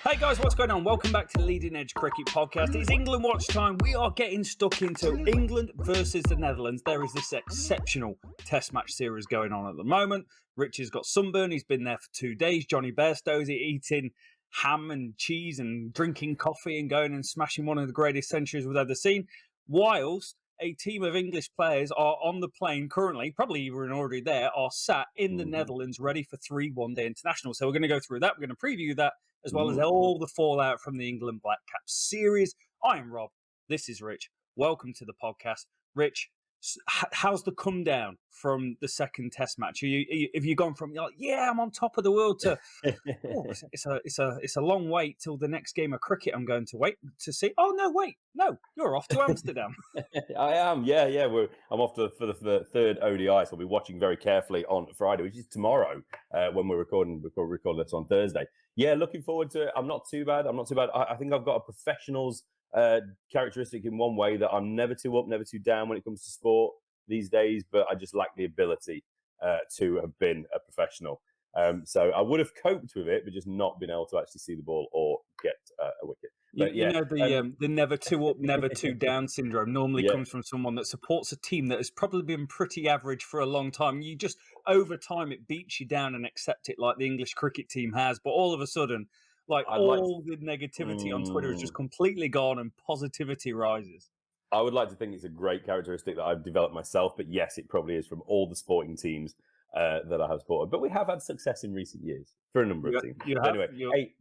Hey guys, what's going on? Welcome back to the Leading Edge Cricket Podcast. It's England watch time. We are getting stuck into England versus the Netherlands. There is this exceptional Test match series going on at the moment. Rich has got sunburn. He's been there for 2 days. Johnny Bairstow's eating ham and cheese and drinking coffee and going and smashing one of the greatest centuries we've ever seen. Whilst a team of English players are on the plane currently, probably even already there, are sat in the Netherlands ready for 3 one-day internationals. So we're going to go through that. We're going to preview that, as well as all the fallout from the England Black Caps series. I am Rob. This is Rich. Welcome to the podcast. Rich, how's the come down from the second Test match? Have you gone from, yeah, I'm on top of the world to, it's a long wait till the next game of cricket I'm going to wait to see. Oh, no, you're off to Amsterdam. I am, yeah. I'm off for the third ODI, so I'll be watching very carefully on Friday, which is tomorrow when we're recording. We record this on Thursday. Yeah, looking forward to it. I'm not too bad. I think I've got a professional's characteristic in one way, that I'm never too up, never too down when it comes to sport these days, but I just lack the ability to have been a professional. So I would have coped with it, but just not been able to actually see the ball or get a wicket. But, the never too up, never too down syndrome normally comes from someone that supports a team that has probably been pretty average for a long time. You just, over time, it beats you down and accept it, like the English cricket team has. But all of a sudden, the negativity on Twitter is just completely gone and positivity rises. I would like to think it's a great characteristic that I've developed myself, but yes, it probably is from all the sporting teams that I have supported. But we have had success in recent years for a number of teams. Hey,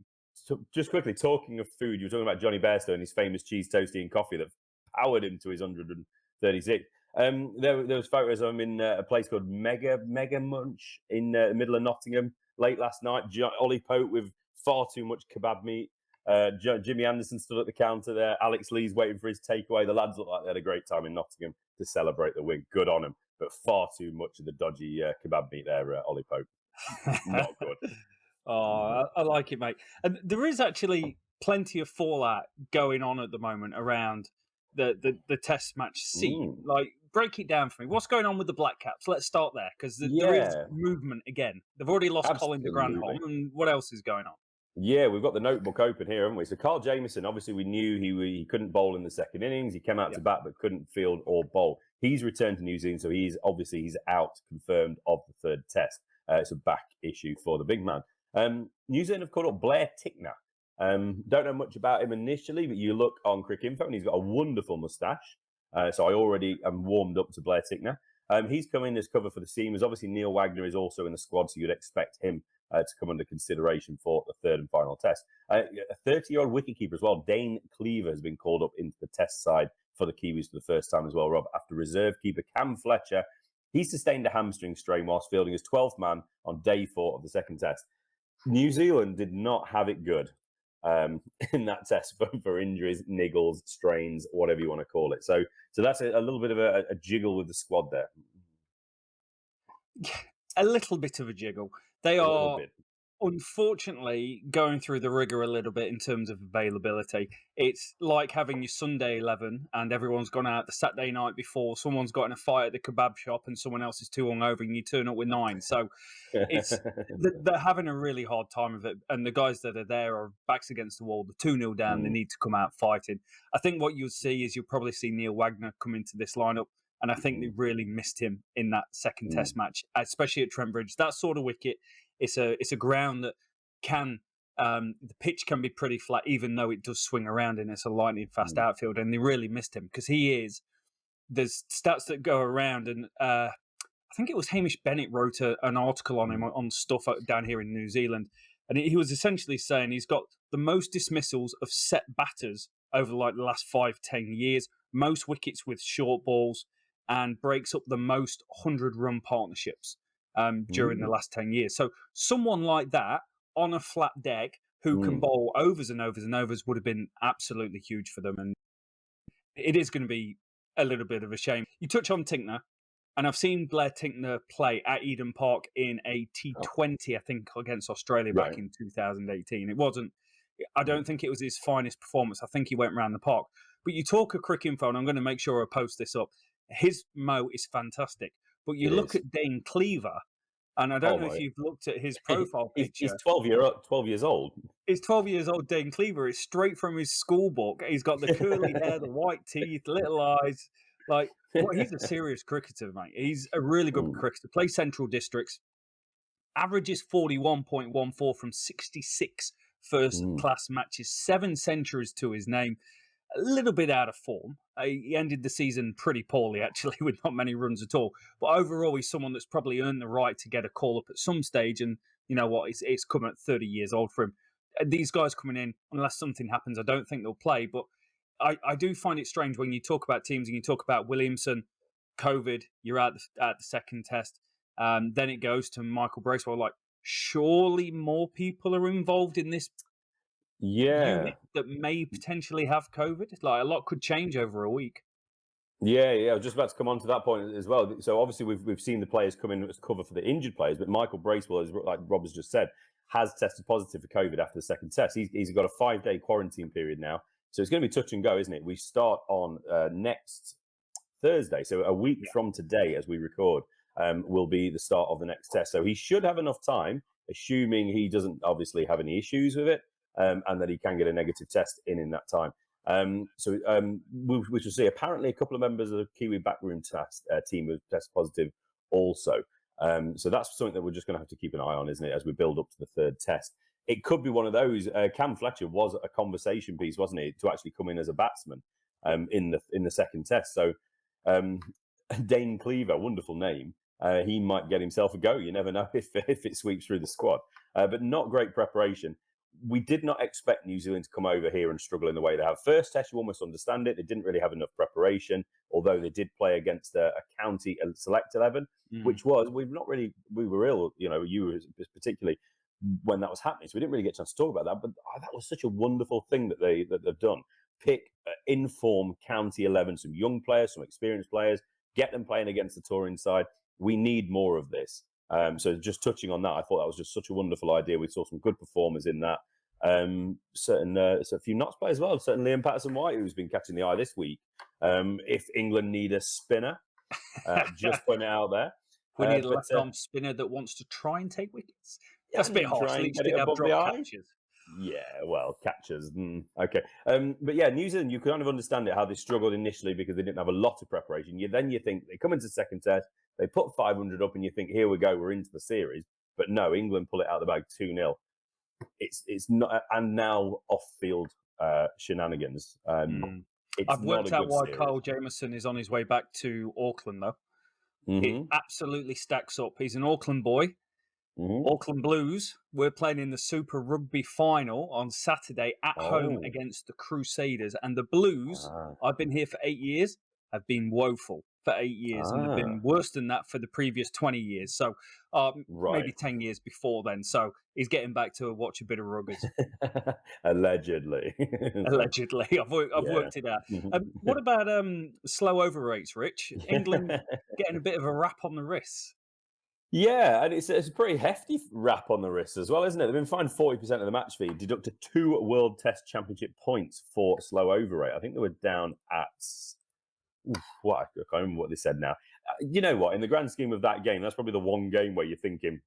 just quickly, talking of food, you were talking about Johnny Bairstow and his famous cheese toastie and coffee that powered him to his 136. There was photos of him in a place called Mega Munch in the middle of Nottingham late last night. Ollie Pope with far too much kebab meat. Jimmy Anderson stood at the counter there. Alex Lee's waiting for his takeaway. The lads look like they had a great time in Nottingham to celebrate the win. Good on them, but far too much of the dodgy kebab meat there, Ollie Pope. Not good. Oh, I like it, mate. And there is actually plenty of fallout going on at the moment around the Test match scene. Like, break it down for me. What's going on with the Black Caps? Let's start there, because there is movement again. They've already lost Colin de Grandhomme, and what else is going on? Yeah, we've got the notebook open here, haven't we? So Carl Jamieson, obviously we knew he couldn't bowl in the second innings. He came out to bat but couldn't field or bowl. He's returned to New Zealand, so he's out, confirmed, of the third Test. It's a back issue for the big man. New Zealand have called up Blair Tickner. Don't know much about him initially, but you look on Cricinfo and he's got a wonderful moustache. So I already am warmed up to Blair Tickner. He's come in as cover for the Seamers. Obviously, Neil Wagner is also in the squad, so you'd expect him to come under consideration for the third and final Test. A 30-year-old wicketkeeper as well, Dane Cleaver, has been called up into the Test side for the Kiwis for the first time as well, Rob, after reserve keeper Cam Fletcher. He sustained a hamstring strain whilst fielding as 12th man on day 4 of the second Test. New Zealand did not have it good in that Test for injuries, niggles, strains, whatever you want to call it. So that's a little bit of a jiggle with the squad there. A little bit of a jiggle. They are, unfortunately, going through the rigour a little bit in terms of availability. It's like having your Sunday 11 and everyone's gone out the Saturday night before, someone's got in a fight at the kebab shop and someone else is too hungover and you turn up with 9. So they're having a really hard time of it. And the guys that are there are backs against the wall. They're 2-0 down. They need to come out fighting. I think what you'll see is you'll probably see Neil Wagner come into this lineup. And I think they really missed him in that second Test match, especially at Trent Bridge. That sort of wicket, it's a ground that can, the pitch can be pretty flat, even though it does swing around and it's a lightning fast outfield. And they really missed him because there's stats that go around. And I think it was Hamish Bennett wrote an article on him on stuff down here in New Zealand. And he was essentially saying he's got the most dismissals of set batters over the last 5-10 years, most wickets with short balls, and breaks up the most 100-run partnerships during the last 10 years. So someone like that on a flat deck who can bowl overs and overs and overs would have been absolutely huge for them. And it is going to be a little bit of a shame. You touch on Tickner, and I've seen Blair Tickner play at Eden Park in a T20, I think, against Australia back in 2018. I don't think it was his finest performance. I think he went around the park. But you talk of Cricinfo, and I'm going to make sure I post this up. His mo is fantastic. But you look at Dane Cleaver, And I don't Oh know if my! you've looked at his profile He's picture. 12 years old. He's 12 years old, Dane Cleaver. It's straight from his school book. He's got the curly hair, the white teeth, little eyes. Like, well, he's a serious cricketer, mate. He's a really good Mm, cricketer. Plays Central Districts. Averages 41.14 from 66 first mm. class matches, 7 centuries to his name. A little bit out of form. He ended the season pretty poorly, actually, with not many runs at all. But overall, he's someone that's probably earned the right to get a call up at some stage. And you know what? It's coming at 30 years old for him. These guys coming in, unless something happens, I don't think they'll play. But I do find it strange when you talk about teams and you talk about Williamson, COVID, you're at the second test. Then it goes to Michael Bracewell. Like, surely more people are involved in this Yeah, unit that may potentially have COVID. Like, a lot could change over a week. yeah. I was just about to come on to that point as well. So obviously we've seen the players come in as cover for the injured players, but Michael Bracewell, as like Rob has just said, has tested positive for COVID after the second test. He's got a 5-day quarantine period now, so it's going to be touch and go, isn't it? We start on next Thursday, so a week Yeah. from today, as we record, will be the start of the next test. So he should have enough time, assuming he doesn't obviously have any issues with it, and that he can get a negative test in that time. We shall see. Apparently, a couple of members of the Kiwi backroom team have tested positive also. So that's something that we're just going to have to keep an eye on, isn't it, as we build up to the third test. It could be one of those. Cam Fletcher was a conversation piece, wasn't he, to actually come in as a batsman in the second test. So Dane Cleaver, wonderful name. He might get himself a go. You never know if it sweeps through the squad. But not great preparation. We did not expect New Zealand to come over here and struggle in the way they have. First test, you almost understand it. They didn't really have enough preparation, although they did play against a county select 11, which was, we were ill, you particularly, when that was happening. So we didn't really get a chance to talk about that. But that was such a wonderful thing that they've done. Pick inform county 11, some young players, some experienced players, get them playing against the touring side. We need more of this. So just touching on that, I thought that was just such a wonderful idea. We saw some good performers in that. So a few Notts players as well. Certainly Liam Patterson-White, who's been catching the eye this week. If England need a spinner, just putting it out there. We need a left-arm spinner that wants to try and take wickets. That's a bit harsh. Try and get it above the eye. Yeah, well, catchers. Okay. But yeah, New Zealand, you kind of understand it, how they struggled initially because they didn't have a lot of preparation. Then you think they come into the second test, they put 500 up, and you think, here we go, we're into the series. But no, England pull it out of the bag 2-0. It's not, and now off-field shenanigans. I've worked out why Kyle Jamieson is on his way back to Auckland, though. It absolutely stacks up. He's an Auckland boy. Auckland Blues, we're playing in the Super Rugby final on Saturday at home against the Crusaders. And the Blues, I've been here for 8 years, have been woeful for 8 years. And they've been worse than that for the previous 20 years. So maybe 10 years before then. So he's getting back to watch a bit of ruggers. Allegedly. Allegedly. I've worked it out. What about slow over rates, Rich? England getting a bit of a rap on the wrists. Yeah, and it's a pretty hefty rap on the wrist as well, isn't it? They've been fined 40% of the match fee, deducted 2 World Test Championship points for slow over rate. I think they were down at I can't remember what they said now. You know what? In the grand scheme of that game, that's probably the one game where you're thinking,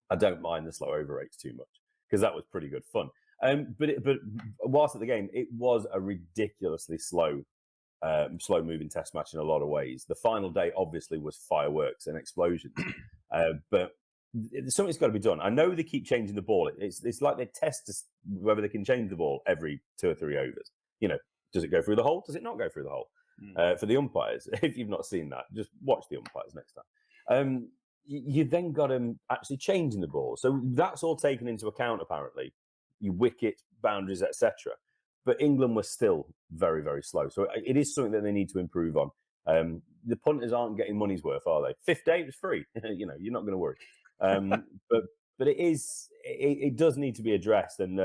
I don't mind the slow over rates too much because that was pretty good fun. But whilst at the game, it was a ridiculously slow moving test match in a lot of ways. The final day obviously was fireworks and explosions, but something's got to be done. I know they keep changing the ball. It's like they test whether they can change the ball every 2 or 3 overs. Does it go through the hole? Does it not go through the hole? For the umpires, if you've not seen that, just watch the umpires next time. You then got them actually changing the ball, so that's all taken into account. Apparently, you wicket boundaries, etc. But England was still very, very slow. So it is something that they need to improve on. The punters aren't getting money's worth, are they? 5th day was free. You're not going to worry. But it does need to be addressed. And,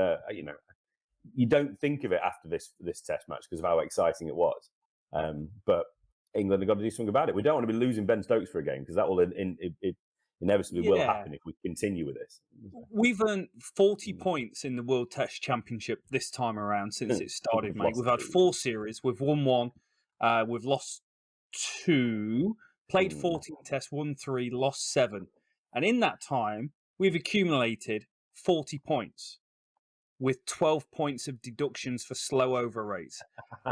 you don't think of it after this test match because of how exciting it was. But England have got to do something about it. We don't want to be losing Ben Stokes for a game because that will inevitably will happen if we continue with this. We've earned 40 points in the World Test Championship this time around since it started, mate. We've had 4 series. We've won 1. We've lost 2. Played 14 tests, won 3, lost 7. And in that time, we've accumulated 40 points with 12 points of deductions for slow over rates.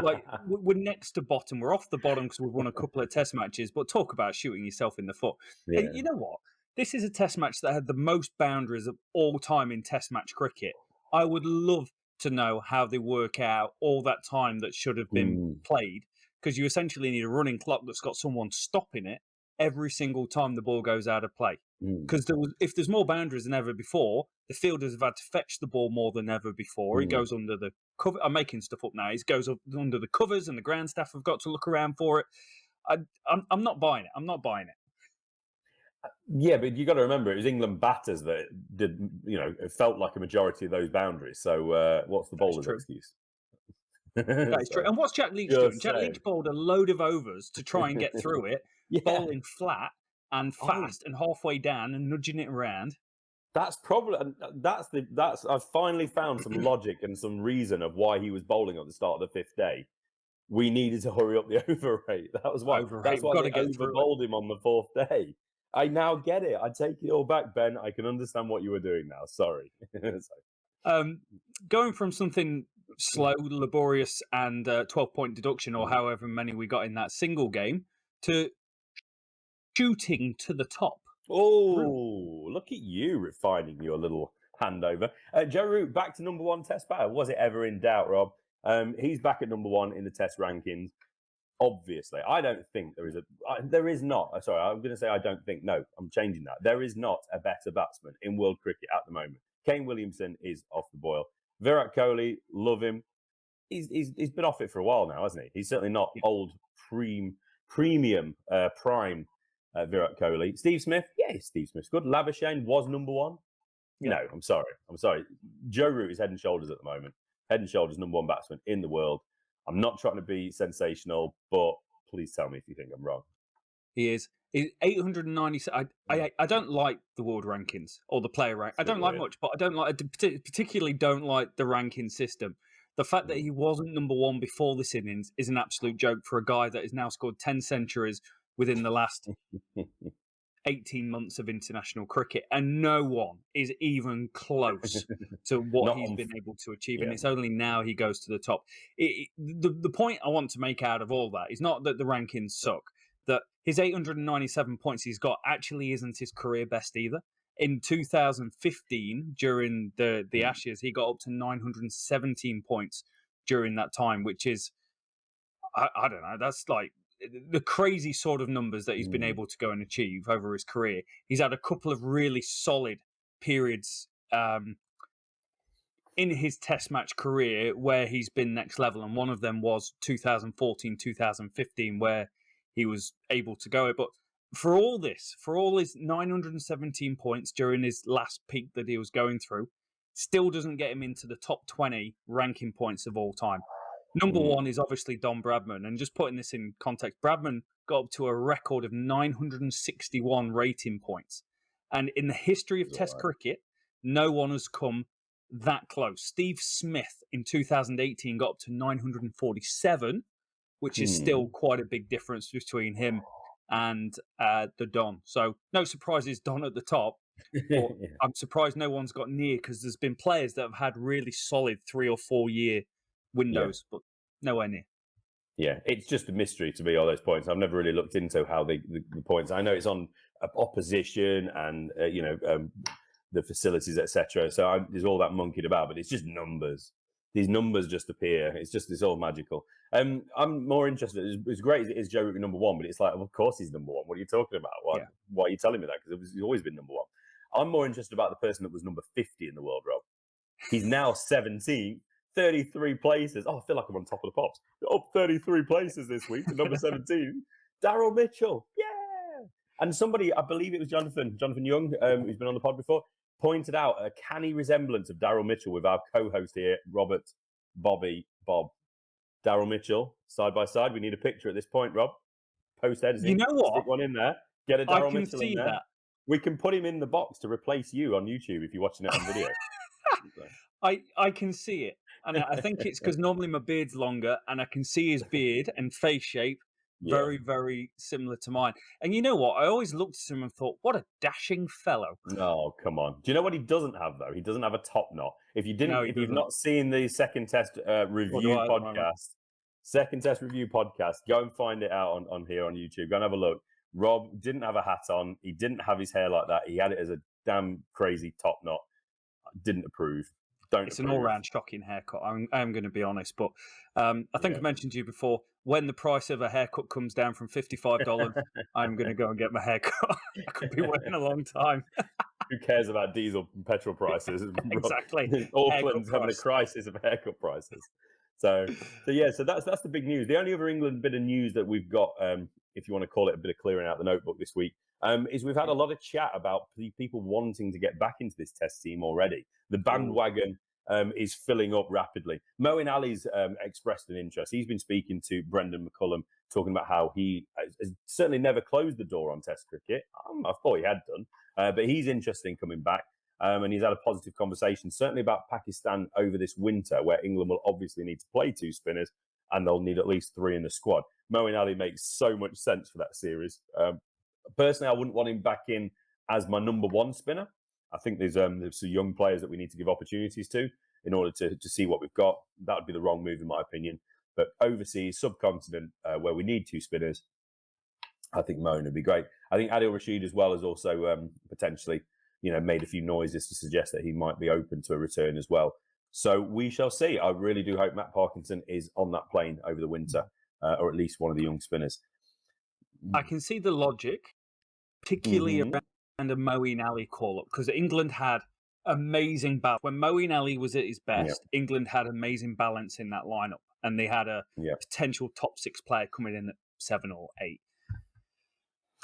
Like, we're next to bottom. We're off the bottom because we've won a couple of test matches, but talk about shooting yourself in the foot. Yeah. And you know what? This is a test match that had the most boundaries of all time in test match cricket. I would love to know how they work out all that time that should have been played, because you essentially need a running clock that's got someone stopping it every single time the ball goes out of play. Because if there's more boundaries than ever before, the fielders have had to fetch the ball more than ever before. It goes under the cover. I'm making stuff up now. It goes up under the covers, and the ground staff have got to look around for it. I'm not buying it. I'm not buying it. Yeah, but you got to remember, it was England batters that did, it felt like a majority of those boundaries. So what's the bowler's excuse? That is true. And what's Jack Leach doing? Jack Leach bowled a load of overs to try and get through it, bowling flat and fast and halfway down and nudging it around. That's probably I've finally found some logic and some reason of why he was bowling at the start of the fifth day. We needed to hurry up the over rate. That was why. That's why they over bowled him on the fourth day. I now get it. I take it all back, Ben. I can understand what you were doing now. Sorry. Going from something slow, laborious, and 12-point deduction, or however many we got in that single game, to shooting to the top. Oh, look at you refining your little handover. Joe Root, back to number one test batter. Was it ever in doubt, Rob? He's back at number one in the test rankings. Obviously, I don't think there is not. Sorry, I'm going to say I don't think. No, I'm changing that. There is not a better batsman in world cricket at the moment. Kane Williamson is off the boil. Virat Kohli, love him. He's been off it for a while now, hasn't he? He's certainly not old prime Virat Kohli. Steve Smith, Steve Smith's good. Labuschagne was number one. No, I'm sorry. Joe Root is head and shoulders at the moment. Head and shoulders number one batsman in the world. I'm not trying to be sensational, but please tell me if you think I'm wrong. He is. He's 890. I don't like the world rankings or the player rank. I don't like much, but I particularly don't like the ranking system. The fact that he wasn't number one before this innings is an absolute joke for a guy that has now scored 10 centuries within the last 18 months of international cricket, and no one is even close to what he's been able to achieve. And it's only now he goes to the top. The point I want to make out of all that is not that the rankings suck, that his 897 points he's got actually isn't his career best either. In 2015, during the Ashes, he got up to 917 points during that time, which is, I don't know, that's like the crazy sort of numbers that he's been able to go and achieve over his career. He's had a couple of really solid periods in his test match career where he's been next level. And one of them was 2014, 2015, where he was able to go it. But for all his 917 points during his last peak that he was going through, still doesn't get him into the top 20 ranking points of all time. Number one is obviously Don Bradman. And just putting this in context, Bradman got up to a record of 961 rating points. And in the history of Test cricket, no one has come that close. Steve Smith in 2018 got up to 947, which is still quite a big difference between him and the Don. So no surprises, Don at the top. But I'm surprised no one's got near, because there's been players that have had really solid 3 or 4 year windows, but nowhere near. Yeah, it's just a mystery to me, all those points. I've never really looked into how the points. I know it's on opposition and the facilities, etc. So there's all that monkeyed about, but it's just numbers. These numbers just appear. It's all magical. I'm more interested. It's great as it is Joe Root number one, but it's like, well, of course he's number one. What are you talking about? Why are you telling me that? Because he's always been number one. I'm more interested about the person that was number 50 in the world, Rob. He's now 17th, 33 places. Oh, I feel like I'm on top of the pops. Up 33 places this week to number 17. Daryl Mitchell. Yeah. And somebody, I believe it was Jonathan Young, who's been on the pod before, pointed out a canny resemblance of Daryl Mitchell with our co-host here, Robert, Bob. Daryl Mitchell, side by side. We need a picture at this point, Rob. Post editing. You know what? Stick one in there. Get a Daryl Mitchell in there. That. We can put him in the box to replace you on YouTube if you're watching it on video. I can see it. And I think it's because normally my beard's longer and I can see his beard and face shape Yeah. Very, very similar to mine. And you know what? I always looked at him and thought, what a dashing fellow. No, come on. Do you know what he doesn't have though? He doesn't have a top knot. No, he If you've doesn't. not seen the second test What do review I at the moment? podcast, go and find it out on here on YouTube. Go and have a look. Rob didn't have a hat on. He didn't have his hair like that. He had it as a damn crazy top knot. Didn't approve. It's an all-round shocking haircut. I'm going to be honest, but I think I mentioned to you before, when the price of a haircut comes down from $55, I'm going to go and get my haircut. I could be waiting a long time. Who cares about diesel and petrol prices? Exactly. Auckland's having a crisis of haircut prices. So that's the big news. The only other England bit of news that we've got, if you want to call it a bit of clearing out the notebook this week, is we've had a lot of chat about people wanting to get back into this test team already. The bandwagon is filling up rapidly. Moeen Ali's expressed an interest. He's been speaking to Brendan McCullum, talking about how he has certainly never closed the door on Test cricket. I thought he had done, but he's interested in coming back. And he's had a positive conversation, certainly about Pakistan over this winter, where England will obviously need to play 2 spinners, and they'll need at least 3 in the squad. Moeen Ali makes so much sense for that series. Personally, I wouldn't want him back in as my number 1 spinner. I think there's some young players that we need to give opportunities to in order to see what we've got. That would be the wrong move, in my opinion. But overseas, subcontinent, where we need 2 spinners, I think Moeen would be great. I think Adil Rashid as well has also potentially, made a few noises to suggest that he might be open to a return as well. So we shall see. I really do hope Matt Parkinson is on that plane over the winter, or at least one of the young spinners. I can see the logic, particularly around a Moeen Ali call-up, because England had amazing balance. When Moeen Ali was at his best, England had amazing balance in that lineup, and they had a potential top 6 player coming in at 7 or 8.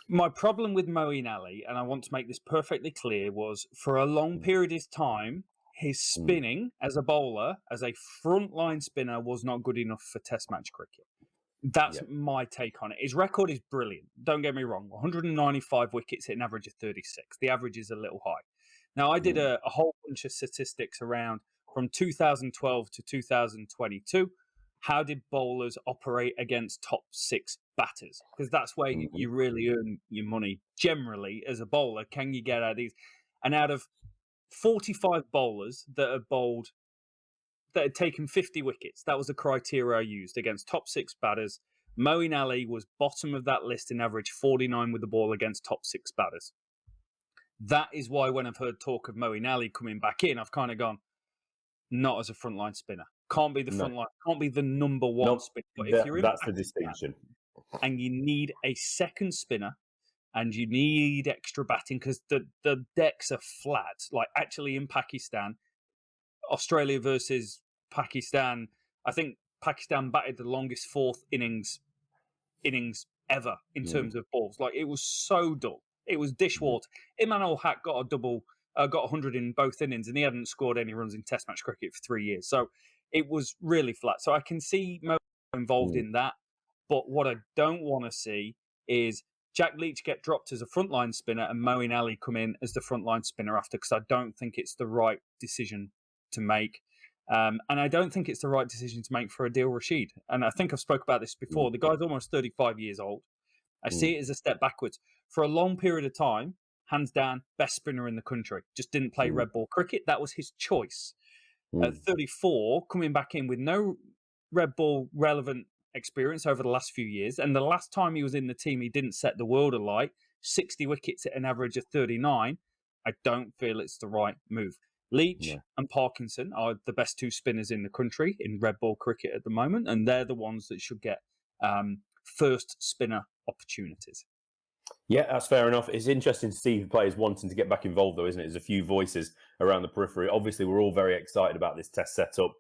My problem with Moeen Ali, and I want to make this perfectly clear, was for a long period of time, his spinning as a bowler, as a frontline spinner, was not good enough for Test match cricket. That's my take on it. His record is brilliant. Don't get me wrong. 195 wickets at an average of 36. The average is a little high. Now, I did a whole bunch of statistics around from 2012 to 2022. How did bowlers operate against top 6 batters? Because that's where you really earn your money generally as a bowler. Can you get out of these? And out of 45 bowlers that have bowled, that had taken 50 wickets, that was the criteria I used against top 6 batters. Moeen Ali was bottom of that list in average 49 with the ball against top 6 batters. That is why when I've heard talk of Moeen Ali coming back in, I've kind of gone, not as a frontline spinner. Can't be the frontline. Can't be the number 1 spinner. But if you're in that's the distinction. And you need a second spinner, and you need extra batting because the decks are flat. Like actually in Pakistan, Australia versus Pakistan, I think Pakistan batted the longest 4th innings ever in terms of balls. Like it was so dull. It was dishwater. Imran ul-Haq got got 100 in both innings, and he hadn't scored any runs in Test match cricket for 3 years. So it was really flat. So I can see Mo involved in that. But what I don't want to see is Jack Leach get dropped as a frontline spinner and Moeen Ali come in as the frontline spinner after, because I don't think it's the right decision to make. And I don't think it's the right decision to make for Adil Rashid. And I think I've spoke about this before. The guy's almost 35 years old. I see it as a step backwards. For a long period of time, hands down, best spinner in the country. Just didn't play red ball cricket. That was his choice. At 34, coming back in with no red ball relevant experience over the last few years. And the last time he was in the team, he didn't set the world alight. 60 wickets at an average of 39. I don't feel it's the right move. Leach and Parkinson are the best 2 spinners in the country in red ball cricket at the moment, and they're the ones that should get first spinner opportunities. Yeah, that's fair enough. It's interesting to see players wanting to get back involved, though, isn't it? There's a few voices around the periphery. Obviously, we're all very excited about this test setup.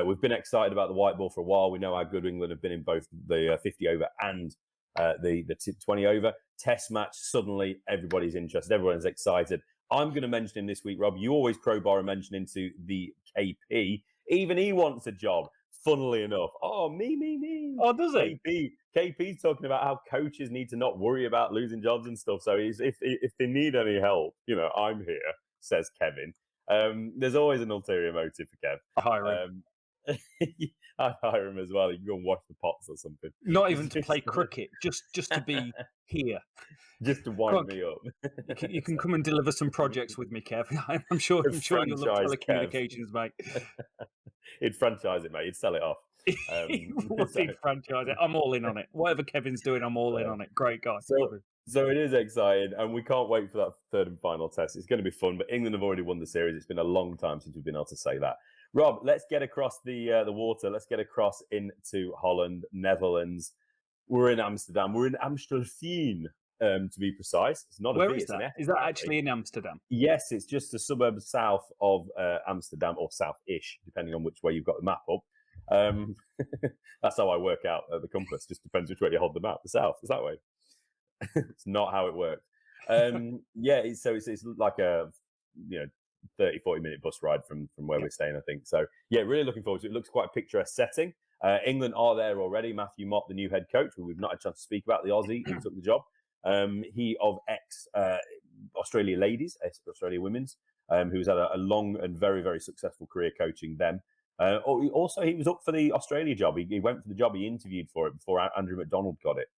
We've been excited about the white ball for a while. We know how good England have been in both the 50 over and the 20 over. Test match, suddenly everybody's interested. Everyone's excited. I'm going to mention him this week, Rob. You always crowbar a mention into the KP. Even he wants a job, funnily enough. Oh, me. Oh, does he? KP's talking about how coaches need to not worry about losing jobs and stuff. So if they need any help, I'm here, says Kevin. There's always an ulterior motive for Kev. I'd hire him as well. You can go and wash the pots or something. Not even to play cricket, just to be here. Just to wind me up. You can come and deliver some projects with me, Kev. I'm sure you'll love telecommunications, mate. He'd franchise it, mate. He'd sell it off. He'd franchise it. I'm all in on it. Whatever Kevin's doing, I'm all in on it. Great guy. So it is exciting, and we can't wait for that third and final test. It's going to be fun, but England have already won the series. It's been a long time since we've been able to say that. Rob, let's get across the water. Let's get across into Holland, Netherlands. We're in Amsterdam. We're in Amstelveen, to be precise. It's not Where a V, is that? Is that actually in Amsterdam? Yes, it's just a suburb south of Amsterdam, or south-ish, depending on which way you've got the map up. That's how I work out the compass. Just depends which way you hold the map. The south is that way. It's not how it works. It's like a 30-40 minute bus ride from where we're staying, I think. So yeah, really looking forward to it. It looks quite a picturesque setting. England are there already. Matthew Mott, the new head coach, who we've not had a chance to speak about, the Aussie who took the job. He of Australia ladies, Australia women's, who's had a long and very, very successful career coaching them. Also, he was up for the Australia job. He went for the job. He interviewed for it before Andrew McDonald got it.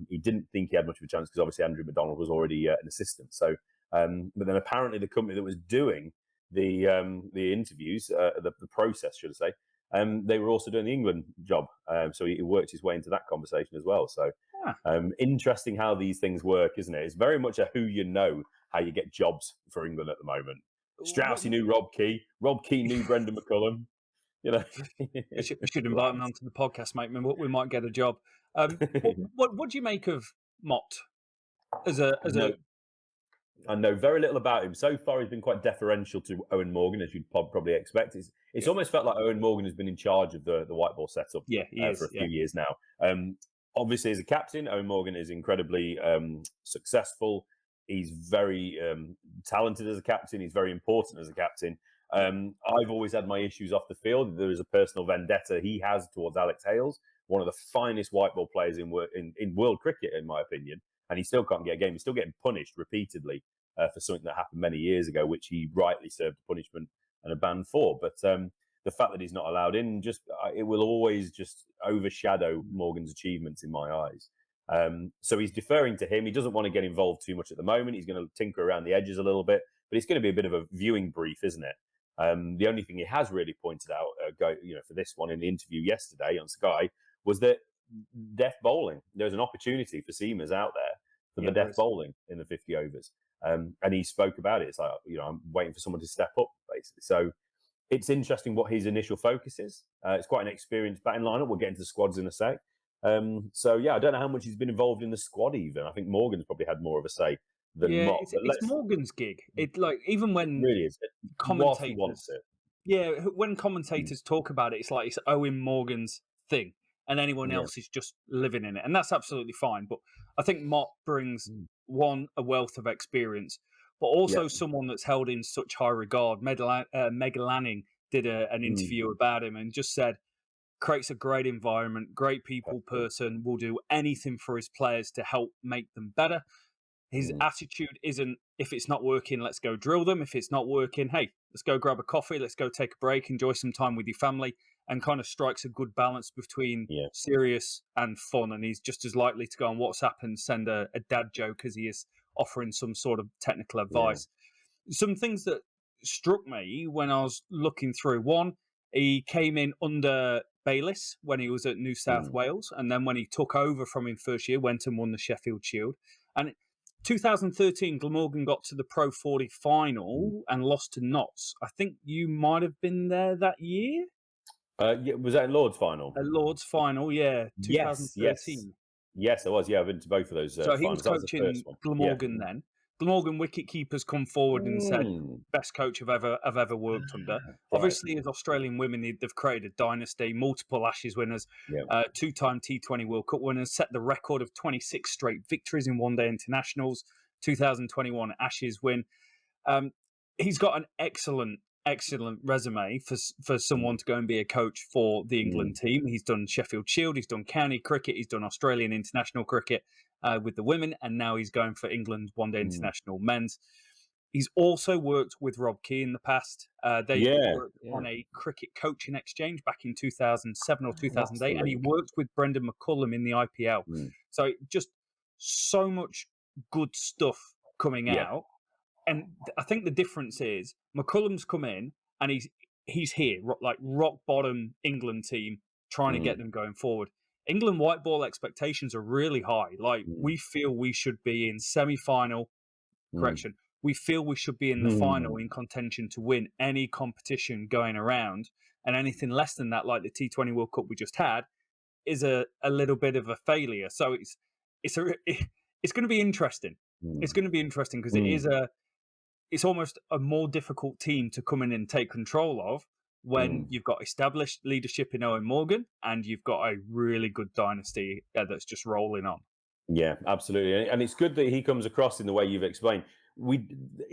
He didn't think he had much of a chance because obviously Andrew McDonald was already an assistant. So, but then apparently the company that was doing the interviews, the process, should I say, they were also doing the England job. So he worked his way into that conversation as well. So interesting how these things work, isn't it? It's very much a who you know, how you get jobs for England at the moment. Straussy knew Rob Key. Rob Key knew Brendan McCullum. You know, we should invite him onto the podcast, mate. We might get a job. What do you make of Mott I know very little about him. So far, he's been quite deferential to Owen Morgan, as you'd probably expect. It's almost felt like Owen Morgan has been in charge of the white ball setup for a few years now. Obviously, as a captain, Owen Morgan is incredibly successful. He's very talented as a captain. He's very important as a captain. I've always had my issues off the field. There is a personal vendetta he has towards Alex Hales, one of the finest white ball players in world cricket, in my opinion. And he still can't get a game. He's still getting punished repeatedly for something that happened many years ago, which he rightly served a punishment and a ban for. But the fact that he's not allowed in, it will always just overshadow Morgan's achievements in my eyes. So he's deferring to him. He doesn't want to get involved too much at the moment. He's going to tinker around the edges a little bit, but it's going to be a bit of a viewing brief, isn't it? The only thing he has really pointed out, for this one in the interview yesterday on Sky, was that death bowling. There's an opportunity for seamers out there for the death bowling in the 50 overs. And he spoke about it. It's like, I'm waiting for someone to step up, basically. So it's interesting what his initial focus is. It's quite an experienced batting lineup. We'll get into the squads in a sec. I don't know how much he's been involved in the squad even. I think Morgan's probably had more of a say than Mott. It's Morgan's gig. It even when really is. Commentators, when commentators talk about it, it's like it's Owen Morgan's thing, and anyone else is just living in it, and that's absolutely fine. But I think Mott brings a wealth of experience, but also someone that's held in such high regard. Meg Lanning did an interview about him and just said, creates a great environment, great people person, will do anything for his players to help make them better. His attitude isn't, if it's not working, let's go drill them. If it's not working, hey, let's go grab a coffee, let's go take a break, enjoy some time with your family, and kind of strikes a good balance between serious and fun. And he's just as likely to go on WhatsApp and send a dad joke as he is offering some sort of technical advice. Some things that struck me when I was looking through, one, he came in under Bayliss when he was at New South Wales, and then when he took over from him first year, went and won the Sheffield Shield. And 2013, Glamorgan got to the Pro 40 final and lost to Notts. I think you might have been there that year. Was that in Lord's final? A Lord's final, 2013. Yes, I was. Yeah, I've been to both of those. So he was coaching Glamorgan then. Glamorgan wicket-keepers come forward and said, best coach I've ever worked under. Obviously, as Australian women, they've created a dynasty, multiple Ashes winners, two-time T20 World Cup winners, set the record of 26 straight victories in one-day internationals, 2021 Ashes win. He's got an excellent resume for someone to go and be a coach for the England team. He's done Sheffield Shield, he's done county cricket, he's done Australian international cricket with the women, and now he's going for England one-day international men's. He's also worked with Rob Key in the past. They worked on a cricket coaching exchange back in 2007 or 2008, and he worked with Brendan McCullum in the IPL. So just so much good stuff coming out. And I think the difference is McCullum's come in and he's here, like rock bottom England team, trying to get them going forward. England white ball expectations are really high. Like we feel we should be in semi-final. Correction. We feel we should be in the final in contention to win any competition going around, and anything less than that, like the T20 World Cup we just had, is a little bit of a failure. So it's going to be interesting. It's going to be interesting because it's almost a more difficult team to come in and take control of when you've got established leadership in Owen Morgan and you've got a really good dynasty that's just rolling on. Yeah, absolutely. And it's good that he comes across in the way you've explained.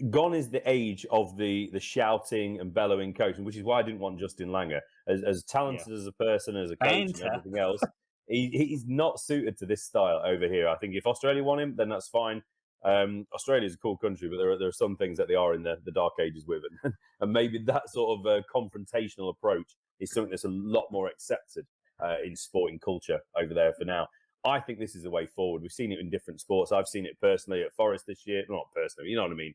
Gone is the age of the shouting and bellowing coaching, which is why I didn't want Justin Langer. As talented as a person, as a coach and everything else, he's not suited to this style over here. I think if Australia want him, then that's fine. Australia is a cool country, but there are some things that they are in the dark ages with. And maybe that sort of confrontational approach is something that's a lot more accepted in sporting culture over there for now. I think this is the way forward. We've seen it in different sports. I've seen it personally at Forest this year. Not personally, you know what I mean?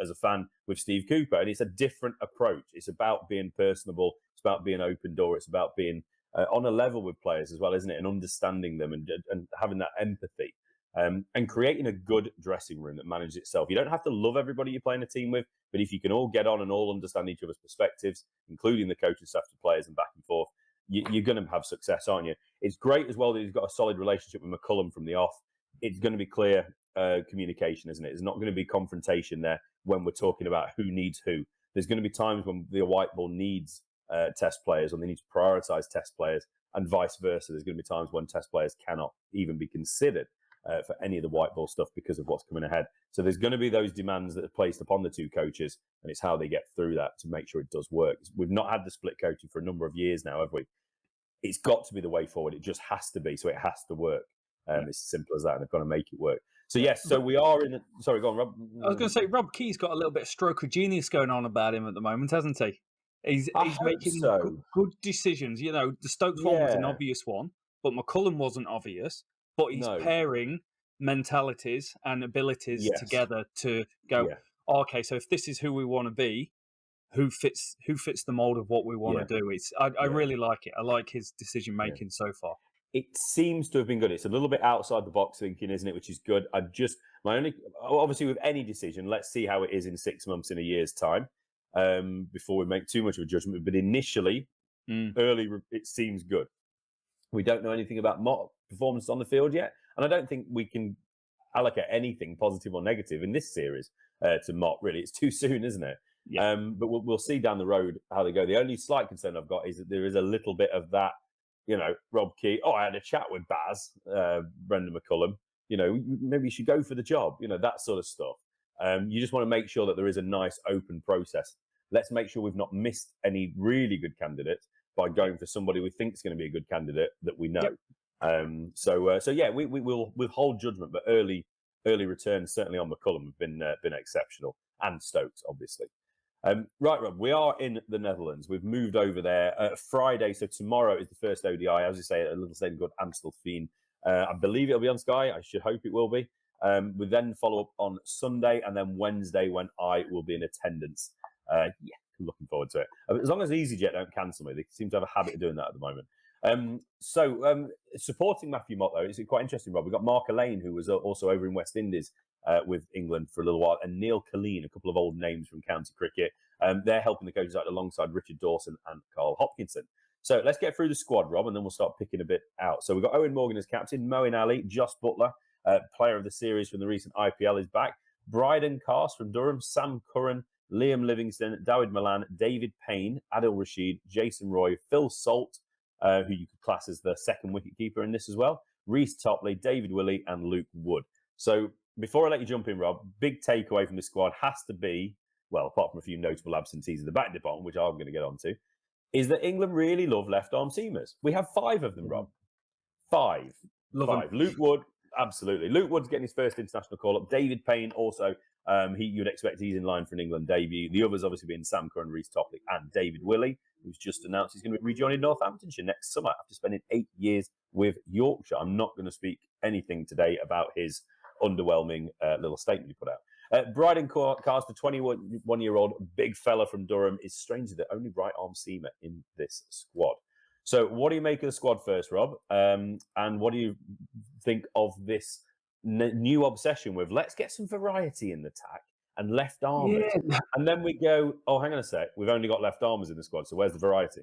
As a fan with Steve Cooper. And it's a different approach. It's about being personable. It's about being open door. It's about being on a level with players as well, isn't it? And understanding them and having that empathy. And creating a good dressing room that manages itself. You don't have to love everybody you're playing a team with, but if you can all get on and all understand each other's perspectives, including the coaching staff to players and back and forth, you're going to have success, aren't you? It's great as well that he's got a solid relationship with McCullum from the off. It's going to be clear communication, isn't it? There's not going to be confrontation there when we're talking about who needs who. There's going to be times when the white ball needs test players, or they need to prioritise test players, and vice versa. There's going to be times when test players cannot even be considered for any of the white ball stuff because of what's coming ahead. So there's going to be those demands that are placed upon the two coaches, and it's how they get through that to make sure it does work. We've not had the split coaching for a number of years now, have we? It's got to be the way forward. It just has to be. So it has to work. It's as simple as that, and they've got to make it work. So yes, so we are in. Sorry, go on, Rob. I was going to say Rob Key's got a little bit of stroke of genius going on about him at the moment, hasn't he? He's making good decisions. You know, the Stokes one was an obvious one, but McCullum wasn't obvious. But he's pairing mentalities and abilities together to go, okay, so if this is who we want to be, who fits the mold of what we want to do? I really like it. I like his decision making so far. It seems to have been good. It's a little bit outside the box thinking, isn't it? Which is good. Obviously with any decision, let's see how it is in 6 months, in a year's time, before we make too much of a judgment. But initially, early, it seems good. We don't know anything about Mott performance on the field yet, and I don't think we can allocate anything positive or negative in this series to Mott. Really, it's too soon, isn't it? Yeah. But we'll see down the road how they go. The only slight concern I've got is that there is a little bit of that, you know, Rob Key. Oh, I had a chat with Baz, Brendan McCullum. You know, maybe you should go for the job. You know, that sort of stuff. You just want to make sure that there is a nice open process. Let's make sure we've not missed any really good candidates by going for somebody we think is going to be a good candidate that we know. Yep. We will withhold judgment, but early returns certainly on McCullum have been exceptional, and Stokes obviously. Right, Rob, we are in the Netherlands. We've moved over there Friday, so tomorrow is the first ODI. As you say, a little stadium called Amstelveen. I believe it'll be on Sky. I should hope it will be. We then follow up on Sunday, and then Wednesday when I will be in attendance. Looking forward to it. As long as EasyJet don't cancel me. They seem to have a habit of doing that at the moment. Supporting Matthew Mott, though, it's quite interesting, Rob. We've got Mark Elaine, who was also over in West Indies with England for a little while, and Neil Colleen, a couple of old names from county cricket. They're helping the coaches out alongside Richard Dawson and Carl Hopkinson. So let's get through the squad, Rob, and then we'll start picking a bit out. So we've got Owen Morgan as captain, Moeen Ali, Josh Butler, player of the series from the recent IPL, is back. Bryden Cast from Durham, Sam Curran, Liam Livingston, Dawid Malan, David Payne, Adil Rashid, Jason Roy, Phil Salt, who you could class as the second wicketkeeper in this as well, Reece Topley, David Willey, and Luke Wood. So before I let you jump in, Rob, big takeaway from this squad has to be, well, apart from a few notable absentees at the back department, which I'm going to get onto, is that England really love left-arm seamers. We have 5 of them, Rob. 5. Love 5. Luke Wood, absolutely. Luke Wood's getting his first international call-up. David Payne also. You'd expect he's in line for an England debut. The others obviously being Sam Curran, Reece Topley, and David Willey, who's just announced he's going to be rejoining Northamptonshire next summer after spending 8 years with Yorkshire. I'm not going to speak anything today about his underwhelming little statement he put out. Bryden Cars, the 21-year-old big fella from Durham, is strangely the only right-arm seamer in this squad. So what do you make of the squad first, Rob? And what do you think of this new obsession with let's get some variety in the attack and left armers? Yeah. And then we go, oh, hang on a sec, we've only got left armers in the squad, so where's the variety?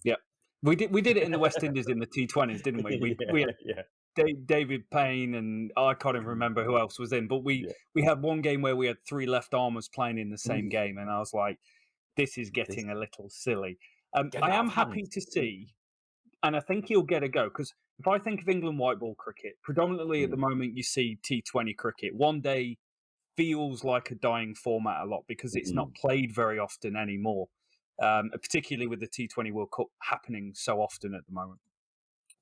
Yeah. We did it in the West Indies in the T20s, didn't we? We had David Payne and I can't even remember who else was in, but we had one game where we had 3 left armers playing in the same game, and I was like, this is getting a little silly. I am happy to see, and I think he'll get a go, because if I think of England white ball cricket, predominantly at the moment you see T20 cricket. One day feels like a dying format a lot because it's not played very often anymore, particularly with the T20 World Cup happening so often at the moment.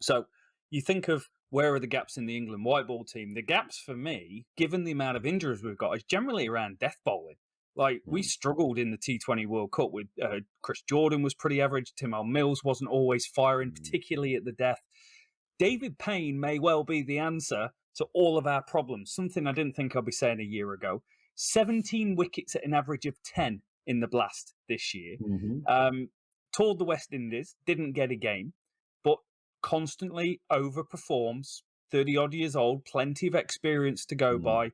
So you think of where are the gaps in the England white ball team? The gaps for me, given the amount of injuries we've got, is generally around death bowling. Like, we struggled in the T20 World Cup with Chris Jordan was pretty average. Tim Mills wasn't always firing, particularly at the death. David Payne may well be the answer to all of our problems, something I didn't think I'd be saying a year ago. 17 wickets at an average of 10 in the Blast this year. Toured the West Indies, didn't get a game, but constantly overperforms. 30-odd years old, plenty of experience to go by.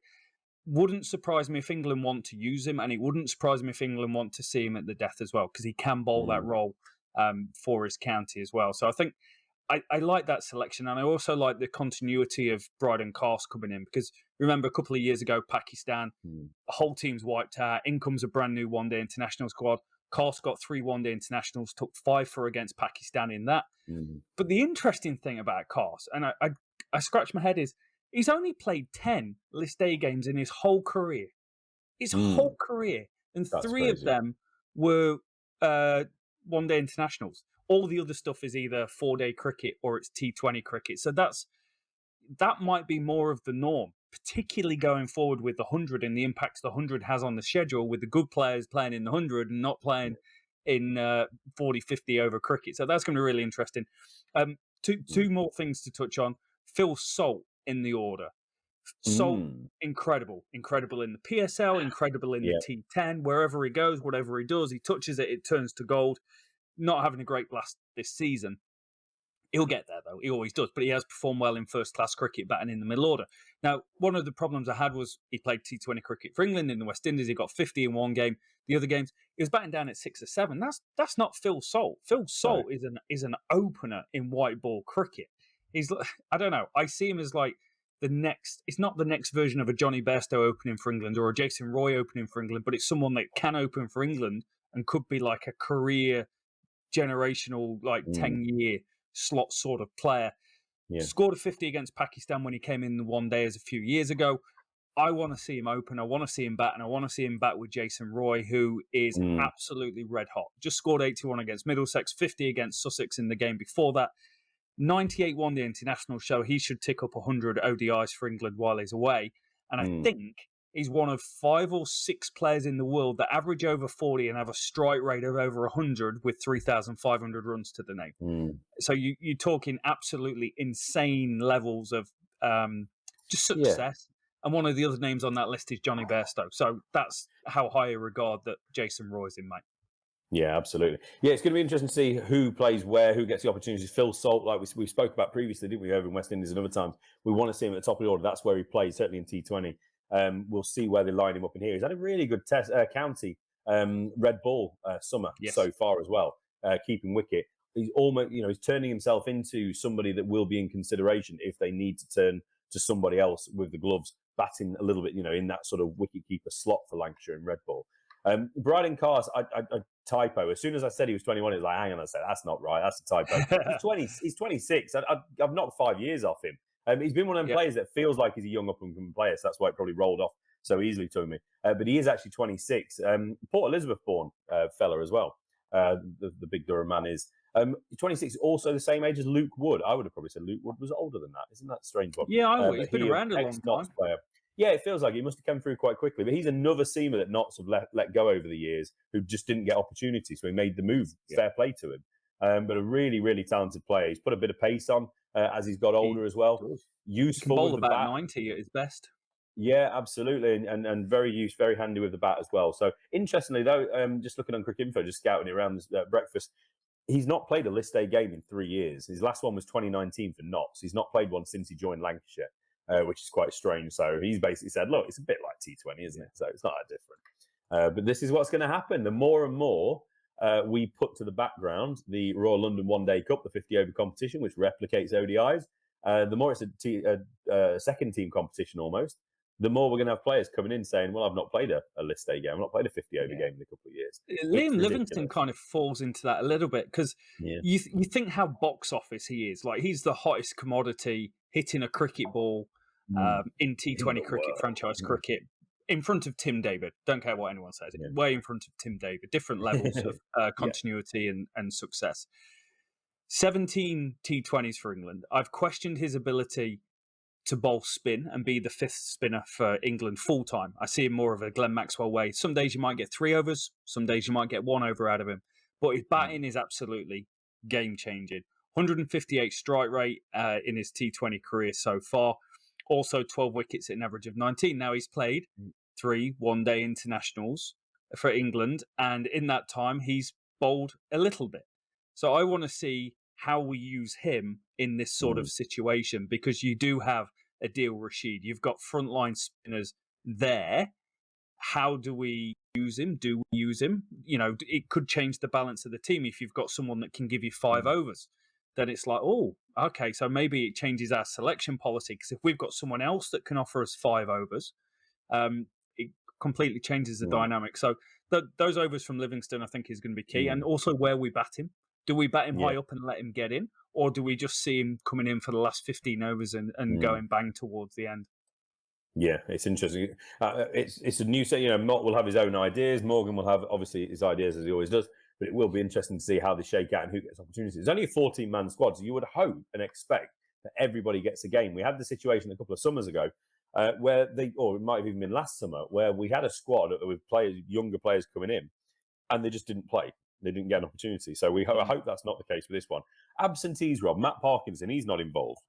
Wouldn't surprise me if England want to use him, and it wouldn't surprise me if England want to see him at the death as well, because he can bowl that role for his county as well. So I think I like that selection, and I also like the continuity of Bryden Cars coming in, because remember a couple of years ago, Pakistan, the whole team's wiped out. In comes a brand new one-day international squad. Cars got 3 one-day internationals, took 5 for against Pakistan in that. But the interesting thing about Cars, and I scratch my head, is he's only played 10 List A games in his whole career. Whole career. And that's 3 crazy. Of them were one-day internationals. All the other stuff is either 4-day cricket or it's T20 cricket. So that might be more of the norm, particularly going forward with the 100 and the impact the 100 has on the schedule, with the good players playing in the 100 and not playing in 40, 50 over cricket. So that's going to be really interesting. Two more things to touch on. Phil Salt in the order. Salt, incredible in the PSL, incredible in the T10. Wherever he goes, whatever he does, he touches it, it turns to gold. Not having a great Blast this season. He'll get there, though. He always does. But he has performed well in first-class cricket, batting in the middle order. Now, one of the problems I had was he played T20 cricket for England in the West Indies. He got 50 in one game. The other games, he was batting down at 6 or 7. That's not Phil Salt. Phil Salt is an opener in white ball cricket. He's, I don't know. I see him as like the next. It's not the next version of a Johnny Bairstow opening for England or a Jason Roy opening for England, but it's someone that can open for England and could be like a career, generational, like 10-year slot sort of player. Scored a 50 against Pakistan when he came in the one day a few years ago. I want to see him open. I want to see him bat, and I want to see him bat with Jason Roy, who is absolutely red hot. Just scored 81 against Middlesex, 50 against Sussex in the game before that. 98 one-day international show. He should tick up 100 ODIs for England while he's away. And I think he's one of 5 or 6 players in the world that average over 40 and have a strike rate of over 100 with 3,500 runs to the name. So you're talking absolutely insane levels of just success. And one of the other names on that list is Johnny Bairstow. So that's how high a regard that Jason Roy is in, mate. Yeah, absolutely. Yeah, it's going to be interesting to see who plays where, who gets the opportunities. Phil Salt, like we spoke about previously, didn't we, over in West Indies and other times. We want to see him at the top of the order. That's where he plays, certainly in T20. We'll see where they line him up in here. He's had a really good county red ball summer so far as well, keeping wicket. He's almost, he's turning himself into somebody that will be in consideration if they need to turn to somebody else with the gloves, batting a little bit, in that sort of wicket-keeper slot for Lancashire in red ball. Bryden Cars, I typo. As soon as I said he was 21, it was like, hang on, I said, that's not right. That's a typo. He's 26. I've knocked 5 years off him. He's been one of them players that feels like he's a young up-and-coming player, so that's why it probably rolled off so easily to me. But he is actually 26. Port Elizabeth-born fella as well. The big Durham man is. 26, also the same age as Luke Wood. I would have probably said Luke Wood was older than that. Isn't that a strange one? Yeah, I would. He's been around a long time. Player. Yeah, it feels like he must have come through quite quickly. But he's another seamer that Notts have let go over the years, who just didn't get opportunities. So he made the move. Fair play to him. But a really, really talented player. He's put a bit of pace on as he's got older as well. He can Useful bowl with the about bat. 90 at his best. Yeah, absolutely, and very handy with the bat as well. So interestingly, though, just looking on Cricket Info, just scouting it around this breakfast, he's not played a list day game in 3 years. His last one was 2019 for Notts. He's not played one since he joined Lancashire, which is quite strange. So he's basically said, look, it's a bit like T20, isn't it? So it's not that different. But this is what's going to happen. The more and more we put to the background the Royal London One Day Cup, the 50-over competition, which replicates ODIs, the more it's a second team competition almost, the more we're going to have players coming in saying, well, I've not played a list day game. I've not played a 50-over game in a couple of years. Liam Livingston kind of falls into that a little bit because you think how box office he is. Like, he's the hottest commodity hitting a cricket ball in T20 cricket, franchise cricket, in front of Tim David. Don't care what anyone says. Way in front of Tim David. Different levels of continuity and success. 17 T20s for England. I've questioned his ability to bowl spin and be the fifth spinner for England full time. I see him more of a Glenn Maxwell way. Some days you might get 3 overs, some days you might get 1 over out of him. But his batting is absolutely game changing. 158 strike rate in his T20 career so far. Also 12 wickets at an average of 19. Now he's played 3 one-day internationals for England, and in that time he's bowled a little bit. So I want to see how we use him in this sort of situation, because you do have Adil Rashid. You've got frontline spinners there. How do we use him? Do we use him? You know, it could change the balance of the team if you've got someone that can give you 5 overs. Then it's like, oh, okay, so maybe it changes our selection policy, because if we've got someone else that can offer us 5 overs, it completely changes the dynamic. So those overs from Livingston, I think, is going to be key. And also where we bat him. Do we bat him high up and let him get in? Or do we just see him coming in for the last 15 overs and going bang towards the end? Yeah, it's interesting. It's a new set. You know, Mott will have his own ideas. Morgan will have, obviously, his ideas, as he always does. But it will be interesting to see how they shake out and who gets opportunities. It's only a 14-man squad, so you would hope and expect that everybody gets a game. We had the situation a couple of summers ago where or it might have even been last summer, where we had a squad with younger players coming in, and they just didn't play. They didn't get an opportunity. So I hope that's not the case with this one. Absentees, Rob. Matt Parkinson, he's not involved.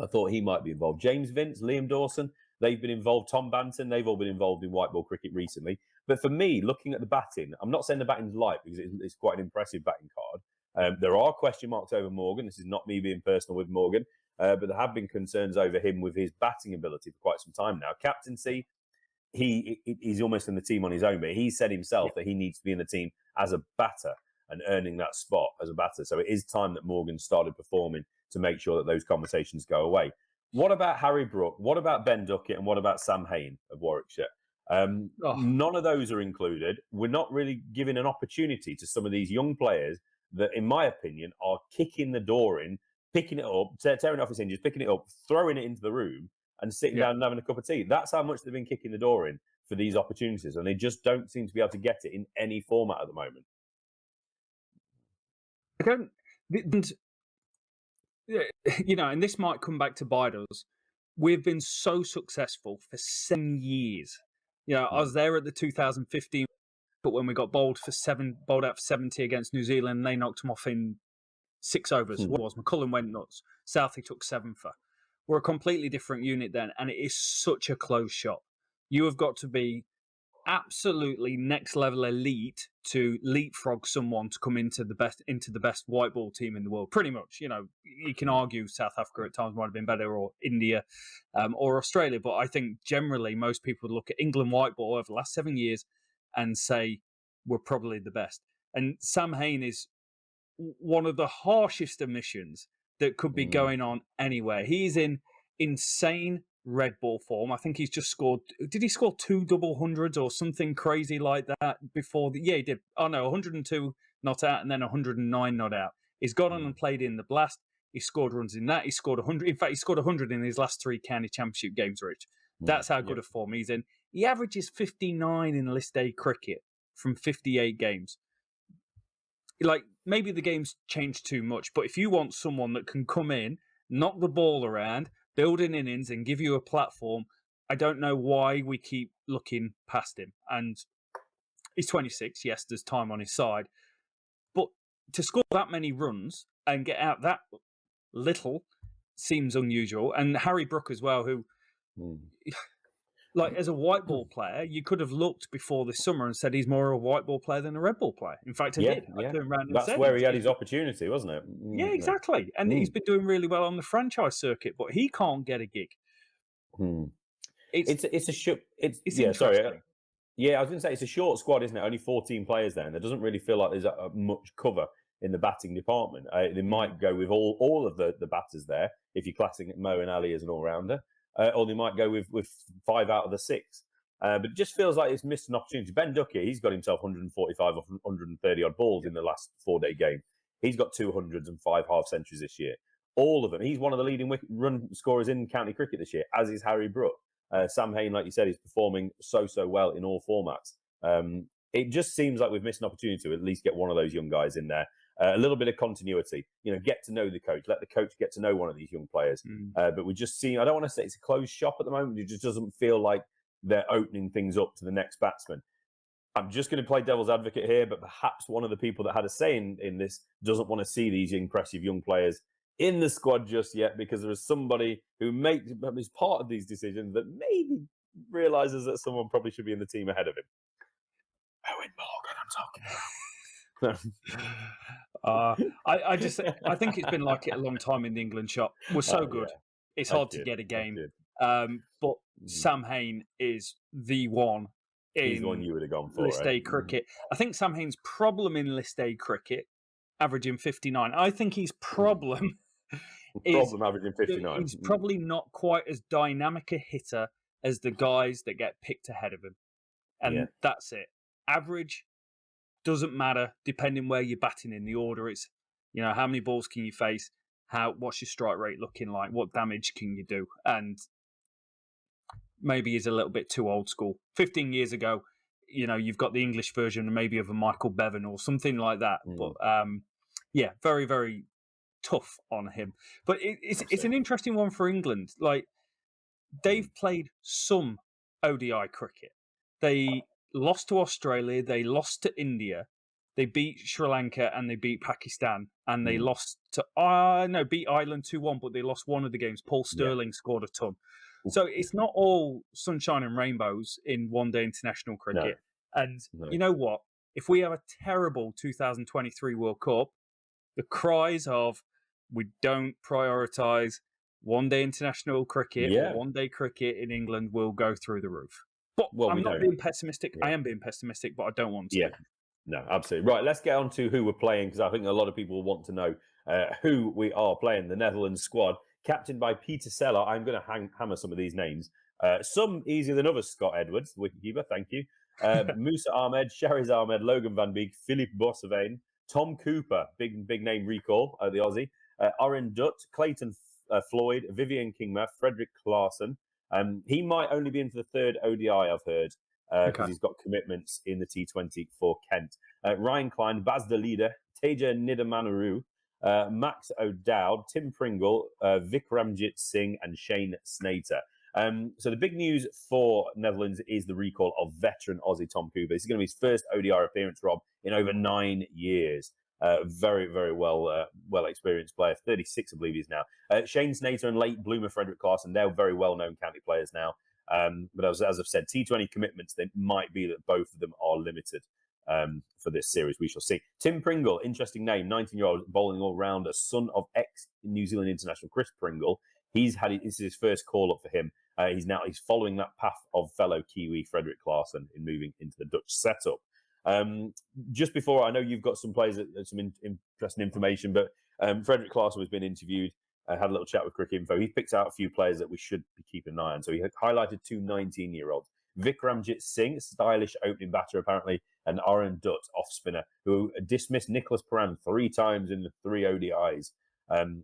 I thought he might be involved. James Vince, Liam Dawson, they've been involved. Tom Banton, they've all been involved in white ball cricket recently. But for me, looking at the batting, I'm not saying the batting's light, because it's quite an impressive batting card. There are question marks over Morgan. This is not me being personal with Morgan, but there have been concerns over him with his batting ability for quite some time now. Captaincy, he's almost in the team on his own, but he said himself that he needs to be in the team as a batter and earning that spot as a batter. So it is time that Morgan started performing to make sure that those conversations go away. What about Harry Brook? What about Ben Duckett? And what about Sam Hain of Warwickshire? None of those are included. We're not really giving an opportunity to some of these young players that, in my opinion, are kicking the door in, picking it up, tearing off his hinges, picking it up, throwing it into the room and sitting down and having a cup of tea. That's how much they've been kicking the door in for these opportunities. And they just don't seem to be able to get it in any format at the moment. You know, and this might come back to bite us. We've been so successful for 7 years. You know, I was there at the 2015, but when we got bowled out for 70 against New Zealand, and they knocked them off in 6 overs. What was McCullum went nuts. Southey took 7 for. We're a completely different unit then, and it is such a close shot. You have got to be absolutely next level elite to leapfrog someone to come into the best white ball team in the world. Pretty much, you know, you can argue South Africa at times might have been better, or India, or Australia, but I think generally most people would look at England white ball over the last 7 years and say we're probably the best. And Sam Hain is one of the harshest omissions that could be going on anywhere. He's in insane red ball form. I think he's just scored. Did he score 2 double hundreds or something crazy like that before? Yeah, he did. Oh no, 102 not out and then 109 not out. He's gone on and played in the Blast. He scored runs in that. He scored 100. In fact, he scored 100 in his last 3 county championship games, Rich. That's how good a form he's in. He averages 59 in list day cricket from 58 games. Like, maybe the game's changed too much, but if you want someone that can come in, knock the ball around, build an innings and give you a platform, I don't know why we keep looking past him. And he's 26. Yes, there's time on his side. But to score that many runs and get out that little seems unusual. And Harry Brook as well, who, like, as a white ball player, you could have looked before this summer and said he's more a white ball player than a red ball player. In fact, I did. I turned around and That's said where he had his opportunity, wasn't it? Yeah, exactly. And he's been doing really well on the franchise circuit, but he can't get a gig. It's interesting. Sorry. Yeah, I was going to say it's a short squad, isn't it? Only 14 players there, and there doesn't really feel like there's much cover in the batting department. They might go with all of the batters there, if you're classing Mo and Ali as an all-rounder, or they might go with 5 out of the 6. But it just feels like it's missed an opportunity. Ben Ducky, he's got himself 145 or 130 odd balls in the last 4-day game. He's got 200s and 5 half centuries this year. All of them. He's one of the leading run scorers in county cricket this year, as is Harry Brook. Sam Hain, like you said, is performing so well in all formats. It just seems like we've missed an opportunity to at least get one of those young guys in there. A little bit of continuity, get to know the coach, let the coach get to know one of these young players. But we just see, I don't want to say it's a closed shop at the moment. It just doesn't feel like they're opening things up to the next batsman. I'm just going to play devil's advocate here, but perhaps one of the people that had a say in this doesn't want to see these impressive young players in the squad just yet, because there is somebody who is part of these decisions that maybe realises that someone probably should be in the team ahead of him. Owen Morgan, I'm talking about. I think it's been like it a long time in the England shop. We're so good. Yeah. It's hard to get a game. But Sam Hain is the one. He's the one you would have gone for. List A cricket. I think Sam Hain's problem in List A cricket, averaging 59. I think his problem averaging 59. He's probably not quite as dynamic a hitter as the guys that get picked ahead of him. And that's it. Average doesn't matter depending where you're batting in the order. It's, how many balls can you face? What's your strike rate looking like? What damage can you do? And maybe he's a little bit too old school. 15 years ago, you've got the English version maybe of a Michael Bevan or something like that. But very, very tough on him. But it's an interesting one for England. Like, they've played some ODI cricket. They lost to Australia, they lost to India, they beat Sri Lanka and they beat Pakistan, and they lost to beat Ireland 2-1, but they lost one of the games. Paul Sterling scored a ton. So it's not all sunshine and rainbows in one-day international cricket. No. And you know what? If we have a terrible 2023 World Cup, the cries of we don't prioritise one-day international cricket or one-day cricket in England will go through the roof. But I'm not being pessimistic. I am being pessimistic, but I don't want to. Yeah, no, absolutely. Right, let's get on to who we're playing, because I think a lot of people want to know who we are playing. The Netherlands squad, captained by Peter Seller. I'm going to hammer some of these names. Some easier than others. Scott Edwards, the wicketkeeper, thank you. Musa Ahmed, Shariz Ahmed, Logan Van Beek, Philippe Bosseveen, Tom Cooper, big name recall, the Aussie, Oren Dutt, Clayton Floyd, Vivian Kingma, Frederick Klaassen. He might only be in for the third ODI, I've heard, because he's got commitments in the T20 for Kent. Ryan Klein, Baz de Leader, Teja Nidamanaru, Max O'Dowd, Tim Pringle, Vikramjit Singh, and Shane Snater. So the big news for Netherlands is the recall of veteran Aussie Tom Cooper. This is going to be his first ODI appearance, Rob, in over 9 years. Very, very well experienced player. 36, I believe he is now. Shane Snater and late bloomer Frederick Klaassen, they're very well-known county players now. But as I've said, T20 commitments, they might be that both of them are limited for this series. We shall see. Tim Pringle, interesting name, 19-year-old bowling all-rounder, son of ex-New Zealand international Chris Pringle. This is his first call-up for him. He's following that path of fellow Kiwi Frederick Klaassen in moving into the Dutch setup. Just before, I know you've got some players, some interesting information, but Frederick Klaassen has been interviewed. I had a little chat with Cricket Info. He picked out a few players that we should be keeping an eye on. So he highlighted 2 19-year-olds. Vikramjit Singh, stylish opening batter apparently, and Oren Dutt, off-spinner, who dismissed Nicholas Paran 3 times in the 3 ODIs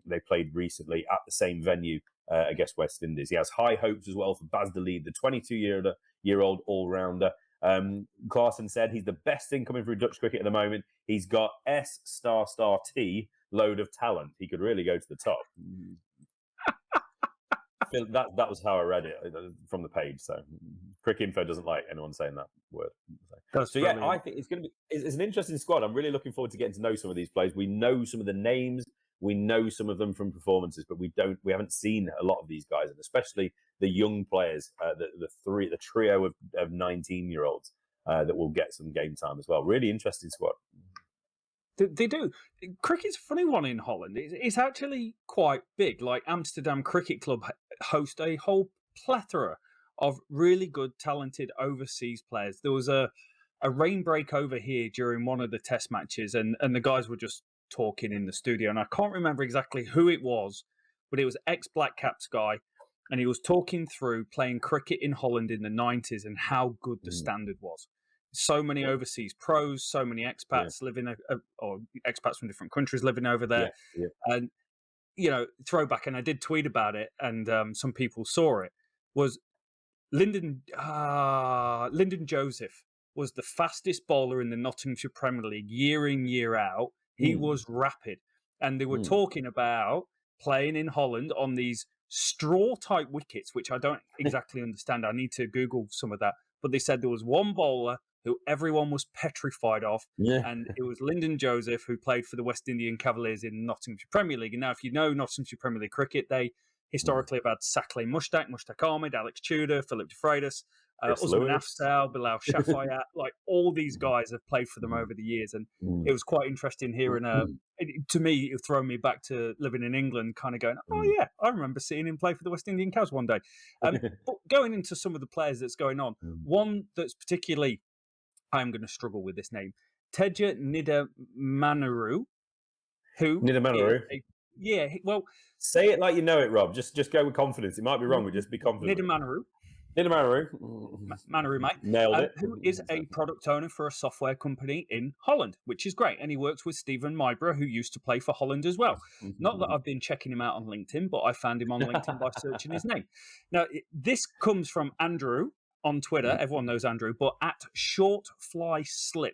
they played recently at the same venue against West Indies. He has high hopes as well for Baz de Lead, the 22-year-old all-rounder. Klaassen said he's the thing thing coming through Dutch cricket at the moment. He's got S***T load of talent. He could really go to the top. feel that was how I read it from the page. So Cricket Info doesn't like anyone saying that word. So yeah, I think it's an interesting squad. I'm really looking forward to getting to know some of these players. We know some of the names, we know some of them from performances, but we haven't seen a lot of these guys, and especially the young players, the trio of 19-year-olds that will get some game time as well. Really interesting squad. They do. Cricket's a funny one in Holland. It's actually quite big. Like Amsterdam Cricket Club host a whole plethora of really good, talented overseas players. There was a rain break over here during one of the test matches, and the guys were just talking in the studio. And I can't remember exactly who it was, but it was ex-Black Caps guy, and he was talking through playing cricket in Holland in the 90s and how good the standard was. So many overseas pros, so many expats living, or expats from different countries living over there. And, throwback, and I did tweet about it, and some people saw it, was Lyndon Joseph was the fastest bowler in the Nottinghamshire Premier League year in, year out. He was rapid. And they were talking about playing in Holland on these straw-type wickets, which I don't exactly understand. I need to Google some of that. But they said there was one bowler who everyone was petrified of, and it was Lyndon Joseph, who played for the West Indian Cavaliers in Nottinghamshire Premier League. And now, if you know Nottinghamshire Premier League cricket, they historically have had Saqlain Mushtaq Ahmed, Alex Tudor, Philip de Freitas, Usman Afzal, Bilal Shafayat. Like, all these guys have played for them over the years. And it was quite interesting hearing, to me, it thrown me back to living in England, kind of going, oh yeah, I remember seeing him play for the West Indian Cavs one day. But going into some of the players that's going on, one that's particularly, I'm going to struggle with this name, Teja Nidamanaru, well, say it like you know it, Rob. Just go with confidence. It might be wrong, but just be confident. Nidamanaru, mate. Nailed it. Who is a product owner for a software company in Holland, which is great. And he works with Steven Mybra, who used to play for Holland as well. Not that I've been checking him out on LinkedIn, but I found him on LinkedIn by searching his name. Now, this comes from Andrew on Twitter. Everyone knows Andrew, but at Short Fly Slip.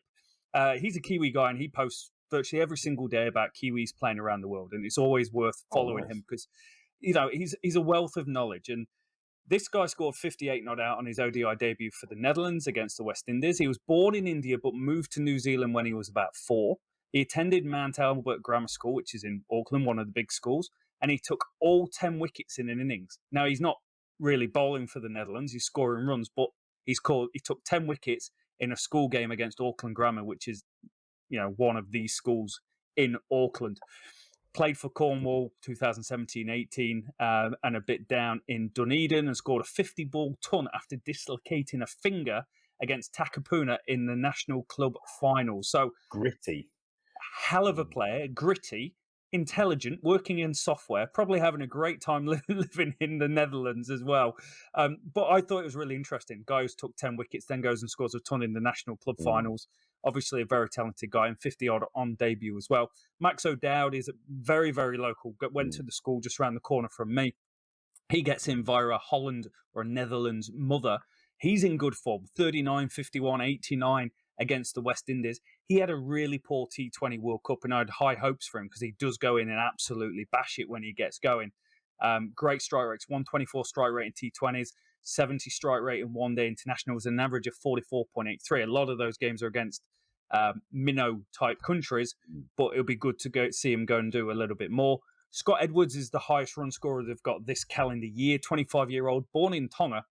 He's a Kiwi guy, and he posts virtually every single day about Kiwis playing around the world, and it's always worth following him because, he's a wealth of knowledge. And this guy scored 58 not out on his ODI debut for the Netherlands against the West Indies. He was born in India but moved to New Zealand when he was about 4. He attended Mount Albert Grammar School, which is in Auckland, one of the big schools, and he took all 10 wickets in an innings. Now, he's not really bowling for the Netherlands, he's scoring runs, but he took 10 wickets in a school game against Auckland Grammar, which is, one of these schools in Auckland. Played for Cornwall 2017-18 and a bit down in Dunedin, and scored a 50-ball ton after dislocating a finger against Takapuna in the National Club Finals. So gritty. Hell of a player, gritty, intelligent, working in software, probably having a great time living in the Netherlands as well. But I thought it was really interesting. Guy who's took 10 wickets, then goes and scores a ton in the National Club Finals. Obviously a very talented guy, and 50-odd on debut as well. Max O'Dowd is very, very local. Went to the school just around the corner from me. He gets in via a Holland or a Netherlands mother. He's in good form, 39, 51, 89 against the West Indies. He had a really poor T20 World Cup, and I had high hopes for him because he does go in and absolutely bash it when he gets going. Great strike rates, 124 strike rate in T20s, 70 strike rate in one-day internationals, an average of 44.83. A lot of those games are against minnow-type countries, but it'll be good to see him go and do a little bit more. Scott Edwards is the highest run scorer they've got this calendar year, 25-year-old, born in Tonga,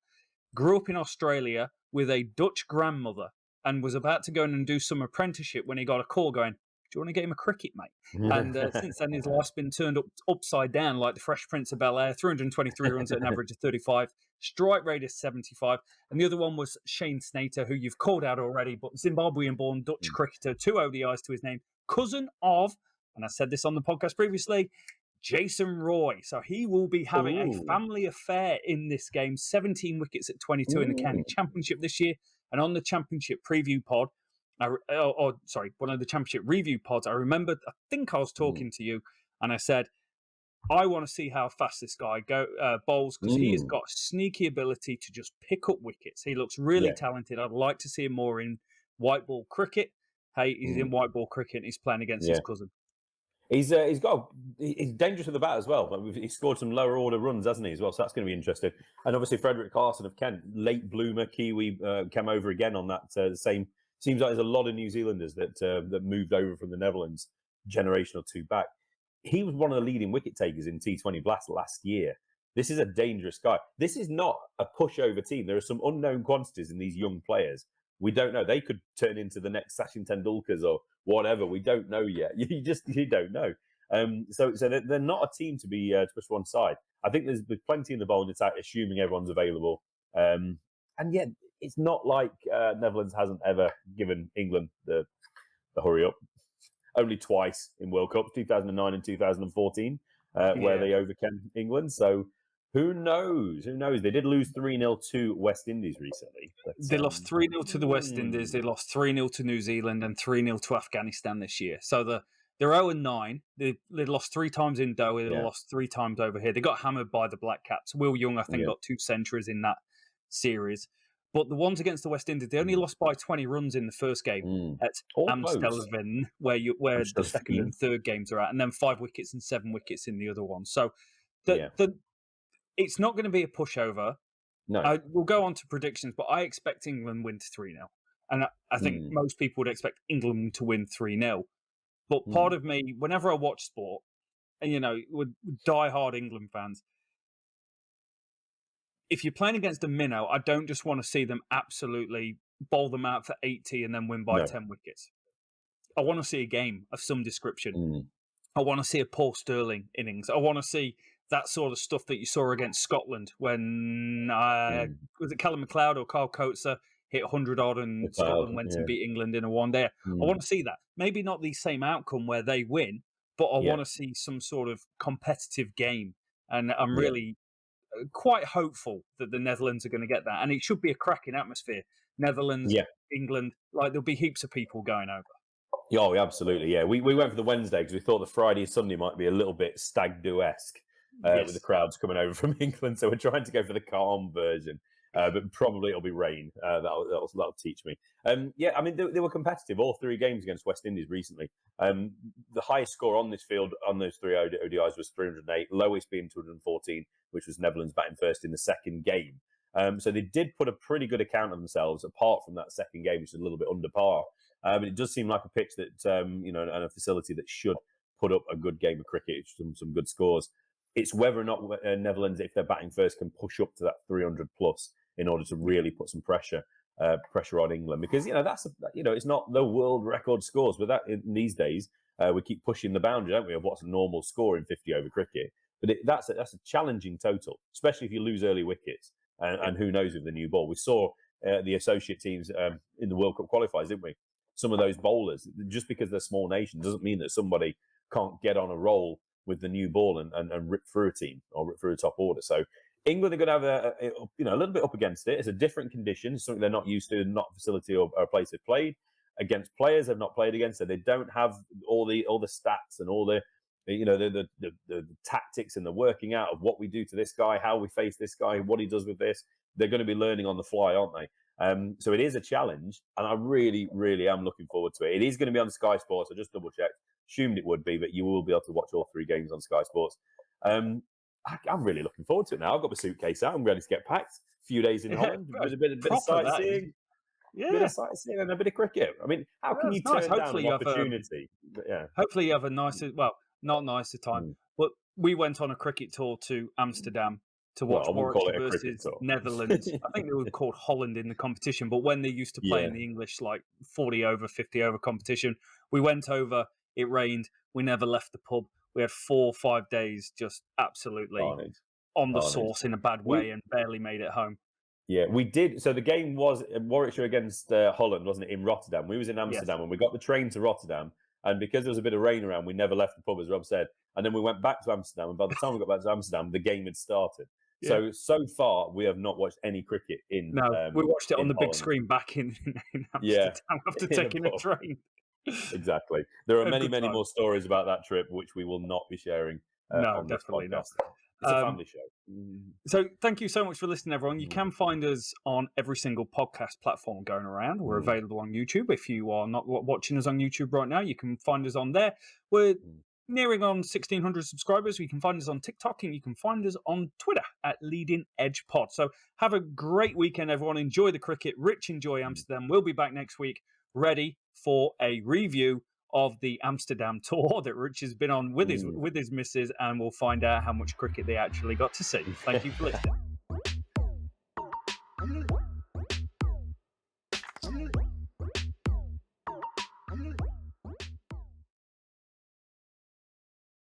grew up in Australia with a Dutch grandmother, and was about to go in and do some apprenticeship when he got a call going, do you want a game of cricket, mate? And since then, his life's been turned upside down like the Fresh Prince of Bel-Air, 323 runs at an average of 35, strike rate is 75. And the other one was Shane Snater, who you've called out already, but Zimbabwean-born Dutch cricketer, 2 ODIs to his name, cousin of, and I said this on the podcast previously, Jason Roy. So he will be having a family affair in this game, 17 wickets at 22 in the county championship this year. And on the championship preview pod, one of the championship review pods, I remember, I think I was talking to you, and I said, I want to see how fast this guy bowls, because he has got a sneaky ability to just pick up wickets. He looks really talented. I'd like to see him more in white ball cricket. Hey, he's in white ball cricket and he's playing against his cousin. He's dangerous with the bat as well. But he scored some lower order runs, hasn't he, as well? So that's going to be interesting. And obviously Frederick Clarkson of Kent, late bloomer Kiwi, came over again on that same. Seems like there's a lot of New Zealanders that moved over from the Netherlands generation or two back. He was one of the leading wicket takers in T20 Blast last year. This is a dangerous guy. This is not a pushover team. There are some unknown quantities in these young players. We don't know. They could turn into the next Sachin Tendulkars or whatever. We don't know yet. You don't know. So they're not a team to be to push one side. I think there's plenty in the bowling attack, assuming everyone's available. And yet, it's not like Netherlands hasn't ever given England the hurry up. Only twice in World Cups, 2009 and 2014, where they overcame England. So who knows? Who knows? They did lose 3-0 to West Indies recently. They lost 3-0 to the West Indies. They lost 3-0 to New Zealand and 3-0 to Afghanistan this year. So they're 0-9. They lost 3 times in Doha. They lost 3 times over here. They got hammered by the Black Caps. Will Young, I think, got 2 centuries in that series. But the ones against the West Indies, they only lost by 20 runs in the first game at Amsterdam, where the second and third games are at, and then 5 wickets and 7 wickets in the other one. So it's not going to be a pushover. No. We'll go on to predictions, but I expect England win 3-0. And I think most people would expect England to win 3-0. But part of me, whenever I watch sport, and, with die-hard England fans, if you're playing against a minnow, I don't just want to see them absolutely bowl them out for 80 and then win by 10 wickets. I want to see a game of some description. I want to see a Paul Sterling innings. I want to see that sort of stuff that you saw against Scotland when, was it Callum McLeod or Carl Coates hit 100 odd and Scotland went and beat England in a one-day. I want to see that. Maybe not the same outcome where they win, but I want to see some sort of competitive game. And I'm really quite hopeful that the Netherlands are going to get that. And it should be a cracking atmosphere. Netherlands, England, there'll be heaps of people going over. Oh, absolutely, yeah. We went for the Wednesday because we thought the Friday and Sunday might be a little bit stag do-esque with the crowds coming over from England. So we're trying to go for the calm version. But probably it'll be rain. That'll teach me. I mean, they were competitive, all 3 games against West Indies recently. The highest score on this field, on those 3 ODIs, was 308, lowest being 214, which was Netherlands batting first in the second game. So they did put a pretty good account of themselves, apart from that second game, which is a little bit under par. But it does seem like a pitch that, and a facility that should put up a good game of cricket, some good scores. It's whether or not Netherlands, if they're batting first, can push up to that 300 plus in order to really put some pressure on England, because it's not the world record scores, but that in these days we keep pushing the boundary, don't we, of what's a normal score in 50 over cricket. But that's a challenging total, especially if you lose early wickets, and who knows with the new ball. We saw the associate teams in the World Cup qualifiers, didn't we? Some of those bowlers, just because they're small nations, doesn't mean that somebody can't get on a roll with the new ball and rip through a team or rip through a top order. So England are going to have a little bit up against it. It's a different condition, it's something they're not used to, not a facility or a place they've played against players they've not played against. So they don't have all the stats and all the tactics and the working out of what we do to this guy, how we face this guy, what he does with this. They're going to be learning on the fly, aren't they? So it is a challenge, and I really, really am looking forward to it. It is going to be on Sky Sports. I just double checked, assumed it would be, but you will be able to watch all 3 games on Sky Sports. I'm really looking forward to it now. I've got my suitcase out. I'm ready to get packed. A few days in Holland. There's a bit of sightseeing. A bit of sightseeing and a bit of cricket. I mean, how can you turn down an opportunity? Hopefully you have a nicer, not nicer time, but we went on a cricket tour to Amsterdam to watch Warwickshire versus Netherlands. I think they were called Holland in the competition, but when they used to play in the English, 40 over, 50 over competition, we went over, it rained, we never left the pub. We had 4 or 5 days just absolutely on the sauce in a bad way and barely made it home. Yeah, we did. So the game was Warwickshire against Holland, wasn't it, in Rotterdam? We was in Amsterdam and we got the train to Rotterdam. And because there was a bit of rain around, we never left the pub, as Rob said. And then we went back to Amsterdam. And by the time we got back to Amsterdam, the game had started. Yeah. So far, we have not watched any cricket in. No, we watched it on the big screen back in Amsterdam after taking a train. Exactly. There are many more stories about that trip, which we will not be sharing. No, definitely not. It's a family show. So thank you so much for listening, everyone. You can find us on every single podcast platform going around. We're available on YouTube. If you are not watching us on YouTube right now, you can find us on there. We're nearing on 1,600 subscribers. You can find us on TikTok and you can find us on Twitter at Leading Edge Pod. So have a great weekend, everyone. Enjoy the cricket. Rich, enjoy Amsterdam. We'll be back next week ready for a review of the Amsterdam tour that Rich has been on with his missus, and we'll find out how much cricket they actually got to see. Thank you for listening.